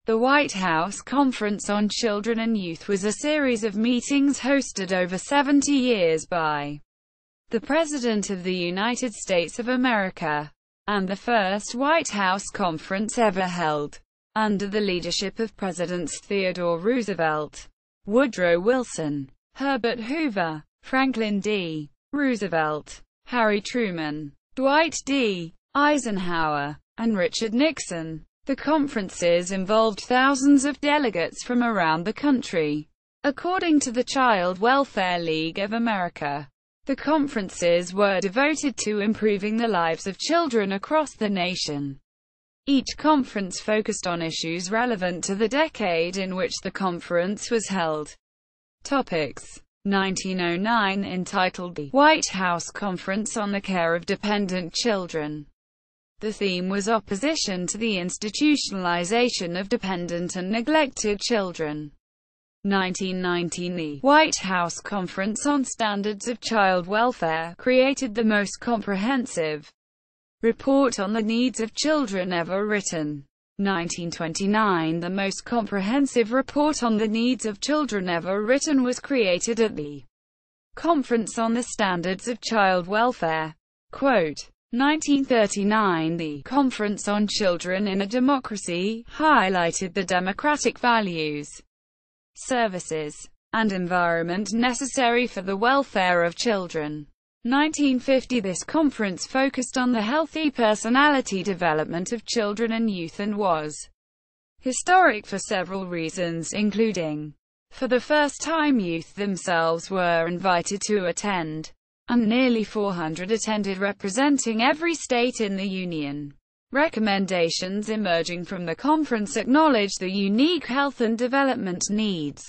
The White House Conference on Children and Youth was a series of meetings hosted over 70 years by the President of the United States of America, and the first White House conference ever held under the leadership of Presidents Theodore Roosevelt, Woodrow Wilson, Herbert Hoover, Franklin D. Roosevelt, Harry Truman, Dwight D. Eisenhower, and Richard Nixon. The conferences involved thousands of delegates from around the country. According to the Child Welfare League of America, the conferences were devoted to improving the lives of children across the nation. Each conference focused on issues relevant to the decade in which the conference was held. Topics: 1909, entitled The White House Conference on the Care of Dependent Children. The theme was opposition to the institutionalization of dependent and neglected children. 1919, the White House Conference on Standards of Child Welfare created the most comprehensive report on the needs of children ever written. 1929, the most comprehensive report on the needs of children ever written was created at the Conference on the Standards of Child Welfare. Quote, 1939, the Conference on Children in a Democracy highlighted the democratic values, services, and environment necessary for the welfare of children. 1950, this conference focused on the healthy personality development of children and youth and was historic for several reasons, including, for the first time, youth themselves were invited to attend, and nearly 400 attended, representing every state in the Union. Recommendations emerging from the conference acknowledged the unique health and development needs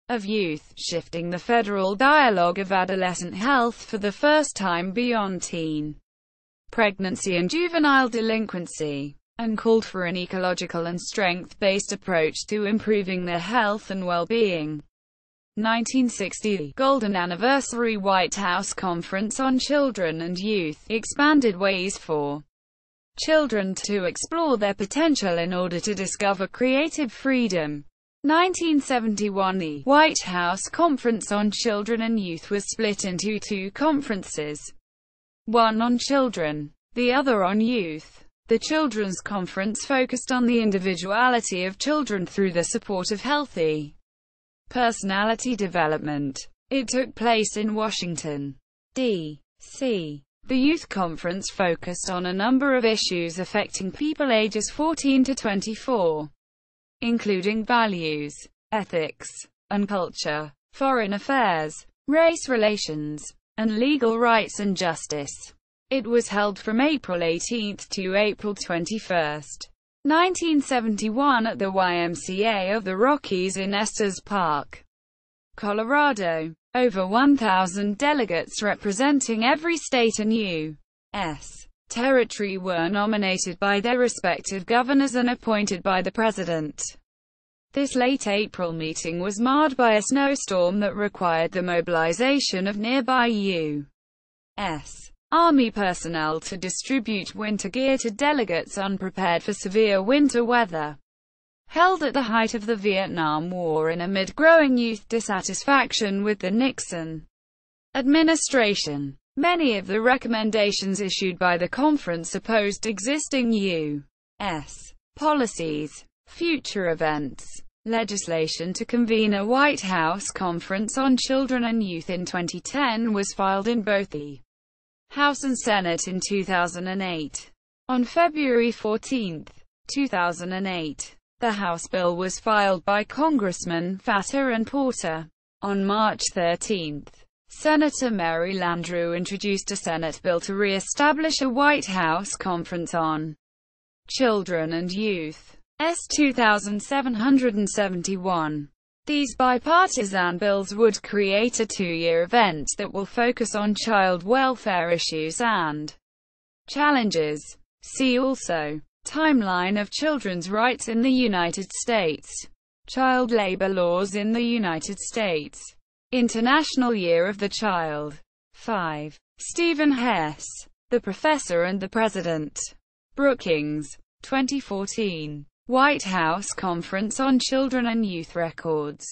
of youth, shifting the federal dialogue of adolescent health for the first time beyond teen pregnancy and juvenile delinquency, and called for an ecological and strength-based approach to improving their health and well-being. 1960, the Golden Anniversary White House Conference on Children and Youth expanded ways for children to explore their potential in order to discover creative freedom. 1971, the White House Conference on Children and Youth was split into two conferences, one on children, the other on youth. The Children's Conference focused on the individuality of children through the support of healthy personality development. It took place in Washington, D.C. The Youth Conference focused on a number of issues affecting people ages 14 to 24, including values, ethics, and culture, foreign affairs, race relations, and legal rights and justice. It was held from April 18 to April 21, 1971 at the YMCA of the Rockies in Estes Park, Colorado. Over 1,000 delegates representing every state and U.S. territory were nominated by their respective governors and appointed by the President. This late April meeting was marred by a snowstorm that required the mobilization of nearby U.S. Army personnel to distribute winter gear to delegates unprepared for severe winter weather. Held at the height of the Vietnam War and amid growing youth dissatisfaction with the Nixon administration, many of the recommendations issued by the conference opposed existing U.S. policies. Future events. Legislation to convene a White House Conference on Children and Youth in 2010 was filed in both the House and Senate in 2008. On February 14, 2008, the House bill was filed by Congressmen Fatter and Porter. On March 13, Senator Mary Landrieu introduced a Senate bill to re-establish a White House Conference on Children and Youth. S. 2771. These bipartisan bills would create a two-year event that will focus on child welfare issues and challenges. See also Timeline of children's rights in the United States. Child labor laws in the United States. International Year of the Child. 5. Stephen Hess, The Professor and the President. Brookings, 2014. White House Conference on Children and Youth Records.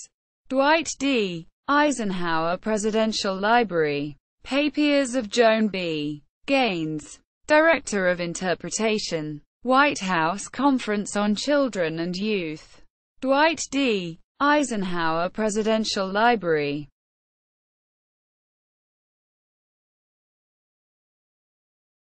Dwight D. Eisenhower Presidential Library. Papiers of Joan B. Gaines, Director of Interpretation. White House Conference on Children and Youth. Dwight D. Eisenhower Presidential Library.